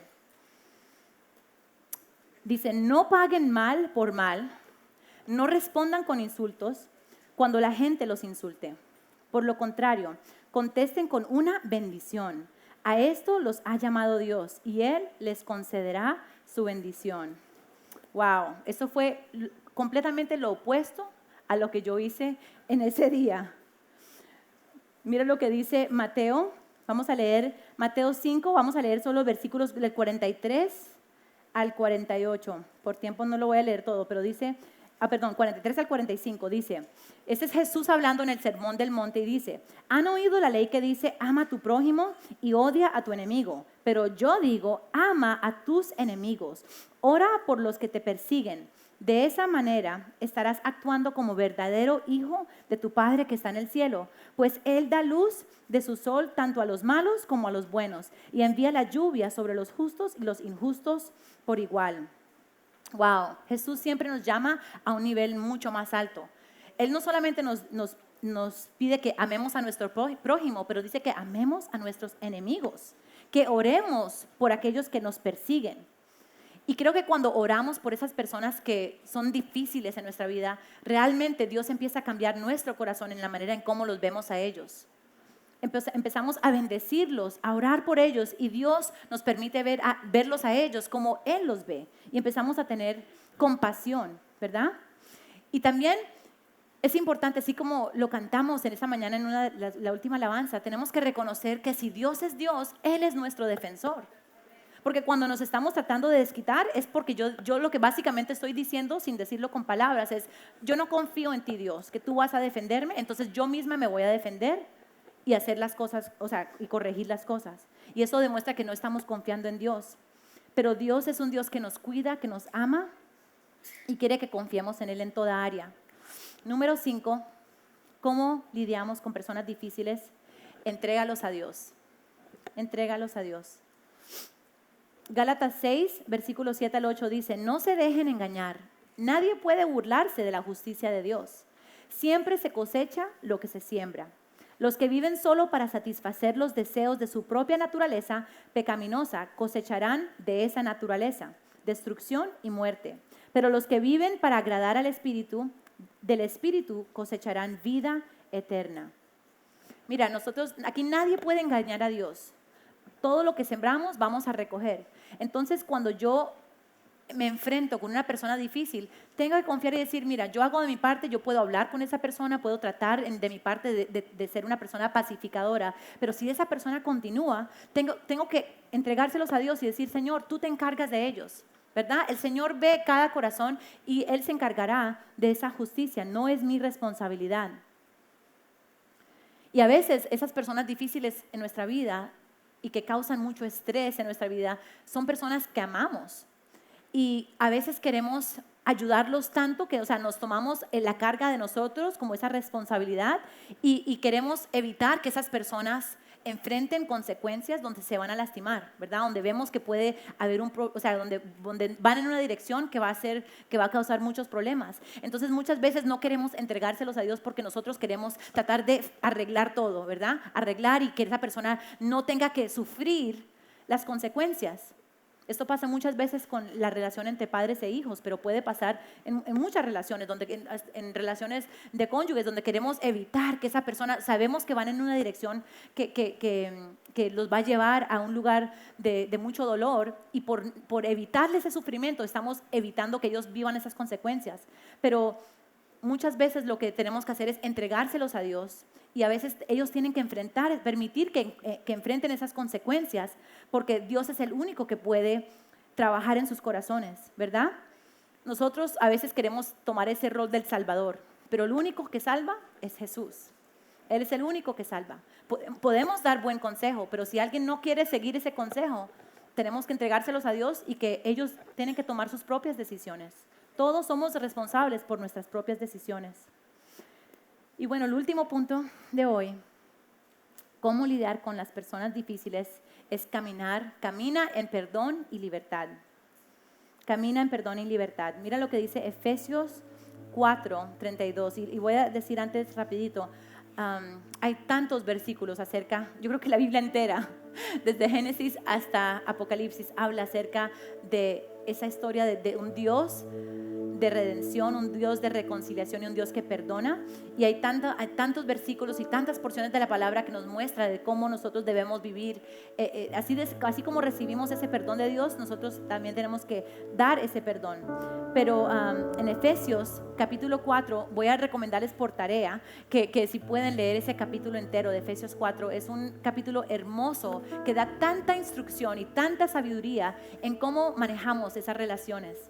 Dice, no paguen mal por mal, no respondan con insultos cuando la gente los insulte. Por lo contrario, contesten con una bendición. A esto los ha llamado Dios y Él les concederá su bendición. Wow, eso fue completamente lo opuesto a lo que yo hice en ese día. Mira lo que dice Mateo. Vamos a leer Mateo 5, vamos a leer solo los versículos del 43 al 48. Por tiempo no lo voy a leer todo, pero dice... 43 al 45 dice, este es Jesús hablando en el Sermón del Monte y dice, ¿han oído la ley que dice, ama a tu prójimo y odia a tu enemigo? Pero yo digo, ama a tus enemigos, ora por los que te persiguen. De esa manera estarás actuando como verdadero hijo de tu Padre que está en el cielo, pues Él da luz de su sol tanto a los malos como a los buenos y envía la lluvia sobre los justos y los injustos por igual. Wow, Jesús siempre nos llama a un nivel mucho más alto. Él no solamente nos pide que amemos a nuestro prójimo, pero dice que amemos a nuestros enemigos, que oremos por aquellos que nos persiguen. Y creo que cuando oramos por esas personas que son difíciles en nuestra vida, realmente Dios empieza a cambiar nuestro corazón en la manera en cómo los vemos a ellos. Empezamos a bendecirlos, a orar por ellos, y Dios nos permite verlos a ellos como Él los ve. Y empezamos a tener compasión, ¿verdad? Y también es importante, así como lo cantamos en esta mañana en la última alabanza, tenemos que reconocer que si Dios es Dios, Él es nuestro defensor. Porque cuando nos estamos tratando de desquitar es porque yo lo que básicamente estoy diciendo, sin decirlo con palabras, es: yo no confío en ti, Dios, que tú vas a defenderme, entonces yo misma me voy a defender y hacer las cosas, o sea, y corregir las cosas. Y eso demuestra que no estamos confiando en Dios. Pero Dios es un Dios que nos cuida, que nos ama y quiere que confiemos en Él en toda área. Número 5, ¿cómo lidiamos con personas difíciles? Entrégalos a Dios. Entrégalos a Dios. Gálatas 6, versículos 7 al 8 dice: no se dejen engañar. Nadie puede burlarse de la justicia de Dios. Siempre se cosecha lo que se siembra. Los que viven solo para satisfacer los deseos de su propia naturaleza pecaminosa cosecharán de esa naturaleza destrucción y muerte. Pero los que viven para agradar al Espíritu, del Espíritu cosecharán vida eterna. Mira, nosotros, aquí nadie puede engañar a Dios. Todo lo que sembramos vamos a recoger. Entonces, cuando yo me enfrento con una persona difícil, tengo que confiar y decir: mira, yo hago de mi parte, yo puedo hablar con esa persona, puedo tratar de mi parte de ser una persona pacificadora, pero si esa persona continúa, tengo que entregárselos a Dios y decir: Señor, tú te encargas de ellos, ¿verdad? El Señor ve cada corazón y Él se encargará de esa justicia, no es mi responsabilidad. Y a veces esas personas difíciles en nuestra vida y que causan mucho estrés en nuestra vida son personas que amamos. Y a veces queremos ayudarlos tanto que, o sea, nos tomamos la carga de nosotros como esa responsabilidad y queremos evitar que esas personas enfrenten consecuencias donde se van a lastimar, ¿verdad? Donde vemos que puede haber donde van en una dirección que va a causar muchos problemas. Entonces, muchas veces no queremos entregárselos a Dios porque nosotros queremos tratar de arreglar todo, ¿verdad? Arreglar y que esa persona no tenga que sufrir las consecuencias. Esto pasa muchas veces con la relación entre padres e hijos, pero puede pasar en muchas relaciones, en relaciones de cónyuges, donde queremos evitar que esa persona, sabemos que van en una dirección que los va a llevar a un lugar de mucho dolor, y por evitarles ese sufrimiento estamos evitando que ellos vivan esas consecuencias. Pero muchas veces lo que tenemos que hacer es entregárselos a Dios, y a veces ellos tienen que permitir que enfrenten esas consecuencias, porque Dios es el único que puede trabajar en sus corazones, ¿verdad? Nosotros a veces queremos tomar ese rol del Salvador, pero el único que salva es Jesús. Él es el único que salva. Podemos dar buen consejo, pero si alguien no quiere seguir ese consejo, tenemos que entregárselos a Dios y que ellos tienen que tomar sus propias decisiones. Todos somos responsables por nuestras propias decisiones. Y bueno, el último punto de hoy, cómo lidiar con las personas difíciles, es camina en perdón y libertad. Camina en perdón y libertad. Mira lo que dice Efesios 4:32. Y voy a decir antes rapidito, hay tantos versículos acerca, yo creo que la Biblia entera, desde Génesis hasta Apocalipsis, habla acerca de esa historia de un Dios de redención, un Dios de reconciliación y un Dios que perdona. Y hay tantos versículos y tantas porciones de la palabra que nos muestra de cómo nosotros debemos vivir. Así como recibimos ese perdón de Dios, nosotros también tenemos que dar ese perdón. Pero en Efesios capítulo 4, voy a recomendarles por tarea que si pueden leer ese capítulo entero de Efesios 4, es un capítulo hermoso que da tanta instrucción y tanta sabiduría en cómo manejamos esas relaciones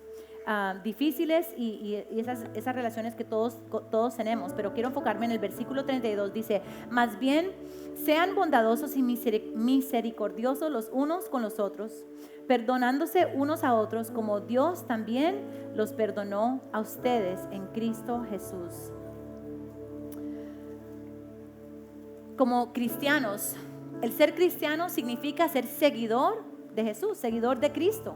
difíciles y esas relaciones que todos tenemos. Pero quiero enfocarme en el versículo 32. Dice: más bien sean bondadosos y misericordiosos los unos con los otros, perdonándose unos a otros como Dios también los perdonó a ustedes en Cristo Jesús. Como cristianos, el ser cristiano significa ser seguidor de Jesús, seguidor de Cristo.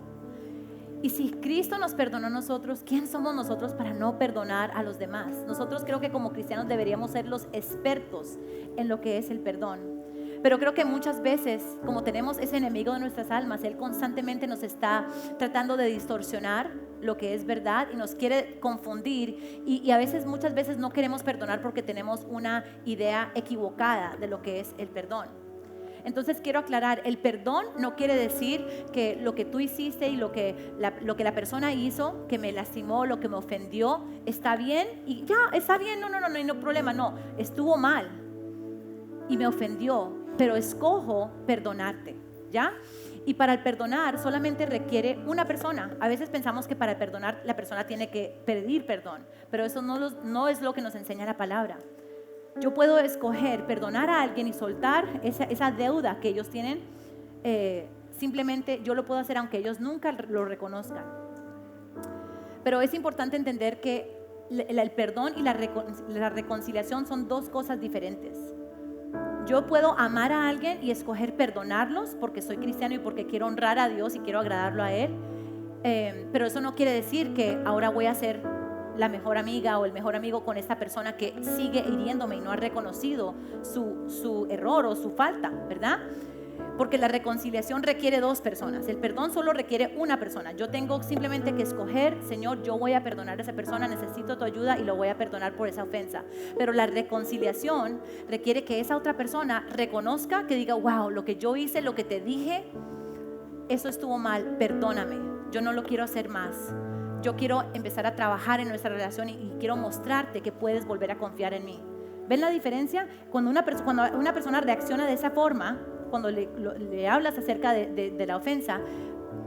Y si Cristo nos perdonó a nosotros, ¿quién somos nosotros para no perdonar a los demás? Nosotros creo que como cristianos deberíamos ser los expertos en lo que es el perdón. Pero creo que muchas veces, como tenemos ese enemigo de nuestras almas, él constantemente nos está tratando de distorsionar lo que es verdad y nos quiere confundir y a veces, muchas veces no queremos perdonar porque tenemos una idea equivocada de lo que es el perdón. Entonces quiero aclarar, el perdón no quiere decir que lo que tú hiciste y lo que la persona hizo, que me lastimó, lo que me ofendió, está bien y ya, está bien, no hay problema, no, estuvo mal y me ofendió, pero escojo perdonarte, ¿ya? Y para el perdonar solamente requiere una persona. A veces pensamos que para el perdonar la persona tiene que pedir perdón, pero eso no es lo que nos enseña la palabra. Yo puedo escoger perdonar a alguien y soltar esa deuda que ellos tienen. Simplemente yo lo puedo hacer aunque ellos nunca lo reconozcan. Pero es importante entender que el perdón y la reconciliación son dos cosas diferentes. Yo puedo amar a alguien y escoger perdonarlos porque soy cristiano y porque quiero honrar a Dios y quiero agradarlo a Él. Pero eso no quiere decir que ahora voy a ser la mejor amiga o el mejor amigo con esta persona que sigue hiriéndome y no ha reconocido su error o su falta, ¿verdad? Porque la reconciliación requiere dos personas. El perdón solo requiere una persona. Yo tengo simplemente que escoger, Señor, yo voy a perdonar a esa persona, necesito tu ayuda y lo voy a perdonar por esa ofensa. Pero la reconciliación requiere que esa otra persona reconozca, que diga, wow, lo que yo hice, lo que te dije, eso estuvo mal, perdóname, yo no lo quiero hacer más. Yo quiero empezar a trabajar en nuestra relación y quiero mostrarte que puedes volver a confiar en mí. ¿Ven la diferencia? Cuando una persona reacciona de esa forma, cuando le hablas acerca de la ofensa,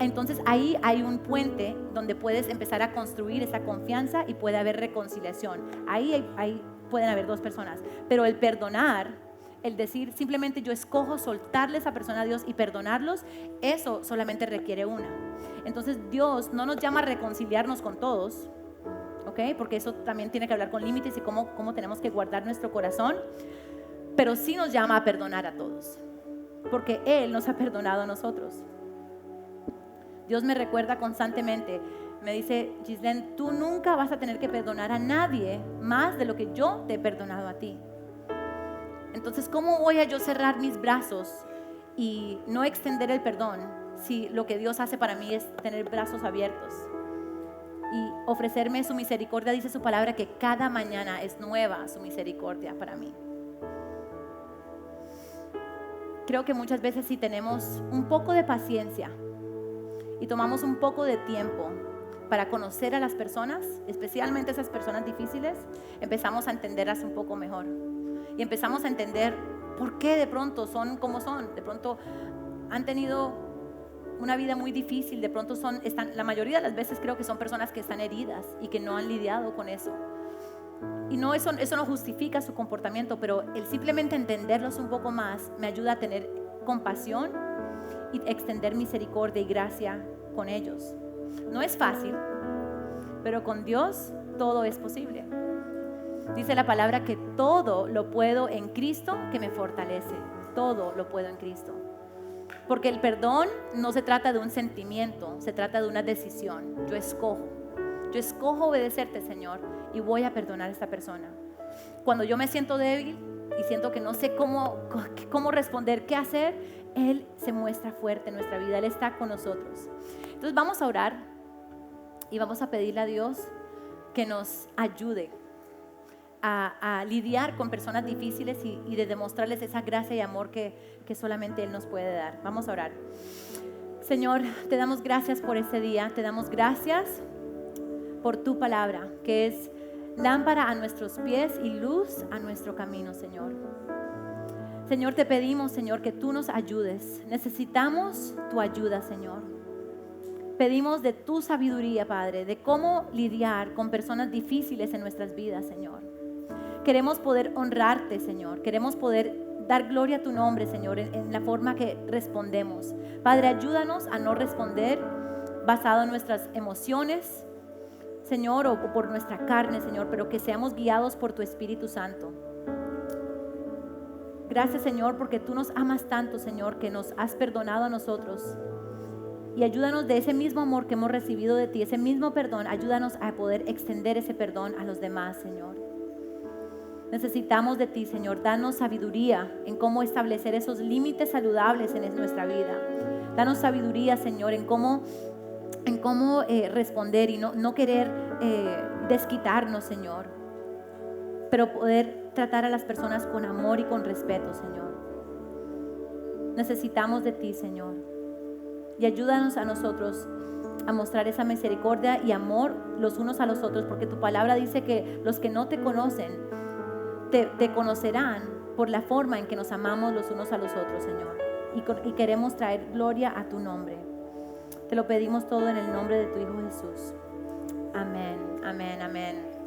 entonces ahí hay un puente donde puedes empezar a construir esa confianza y puede haber reconciliación. Ahí pueden haber dos personas. Pero el perdonar, el decir simplemente yo escojo soltarle a esa persona a Dios y perdonarlos, eso solamente requiere una. Entonces Dios no nos llama a reconciliarnos con todos, ¿ok? Porque eso también tiene que hablar con límites y cómo tenemos que guardar nuestro corazón, pero sí nos llama a perdonar a todos, porque Él nos ha perdonado a nosotros. Dios me recuerda constantemente, me dice, Gislen, tú nunca vas a tener que perdonar a nadie más de lo que yo te he perdonado a ti. Entonces, ¿cómo voy a yo cerrar mis brazos y no extender el perdón si lo que Dios hace para mí es tener brazos abiertos y ofrecerme su misericordia? Dice su palabra que cada mañana es nueva su misericordia para mí. Creo que muchas veces si tenemos un poco de paciencia y tomamos un poco de tiempo para conocer a las personas, especialmente esas personas difíciles, empezamos a entenderlas un poco mejor y empezamos a entender por qué de pronto son como son, de pronto han tenido una vida muy difícil, de pronto la mayoría de las veces creo que son personas que están heridas y que no han lidiado con eso. Y no, eso no justifica su comportamiento, pero el simplemente entenderlos un poco más me ayuda a tener compasión y extender misericordia y gracia con ellos. No es fácil, pero con Dios todo es posible. Dice la palabra que todo lo puedo en Cristo que me fortalece. Todo lo puedo en Cristo. Porque el perdón no se trata de un sentimiento, se trata de una decisión. Yo escojo obedecerte, Señor, y voy a perdonar a esta persona. Cuando yo me siento débil y siento que no sé cómo responder, qué hacer, Él se muestra fuerte en nuestra vida, Él está con nosotros. Entonces vamos a orar y vamos a pedirle a Dios que nos ayude a lidiar con personas difíciles y de demostrarles esa gracia y amor que solamente Él nos puede dar. Vamos a orar. Señor, te damos gracias por este día, te damos gracias por tu palabra, que es lámpara a nuestros pies y luz a nuestro camino, Señor. Señor, te pedimos, Señor, que tú nos ayudes. Necesitamos tu ayuda, Señor. Pedimos de tu sabiduría, Padre, de cómo lidiar con personas difíciles en nuestras vidas, Señor. Queremos poder honrarte, Señor. Queremos poder dar gloria a tu nombre, Señor, en la forma que respondemos. Padre, ayúdanos a no responder basado en nuestras emociones, Señor, o por nuestra carne, Señor, pero que seamos guiados por tu Espíritu Santo. Gracias, Señor, porque tú nos amas tanto, Señor, que nos has perdonado a nosotros. Y ayúdanos de ese mismo amor que hemos recibido de ti, ese mismo perdón, ayúdanos a poder extender ese perdón a los demás, Señor. Necesitamos de ti, Señor. Danos sabiduría en cómo establecer esos límites saludables en nuestra vida. Danos sabiduría, Señor, en cómo responder y no querer desquitarnos, Señor, pero poder tratar a las personas con amor y con respeto, Señor. Necesitamos de ti, Señor, y ayúdanos a nosotros a mostrar esa misericordia y amor los unos a los otros, porque tu palabra dice que los que no te conocen te conocerán por la forma en que nos amamos los unos a los otros, Señor, y queremos traer gloria a tu nombre. Te lo pedimos todo en el nombre de tu Hijo Jesús. Amén, amén, amén.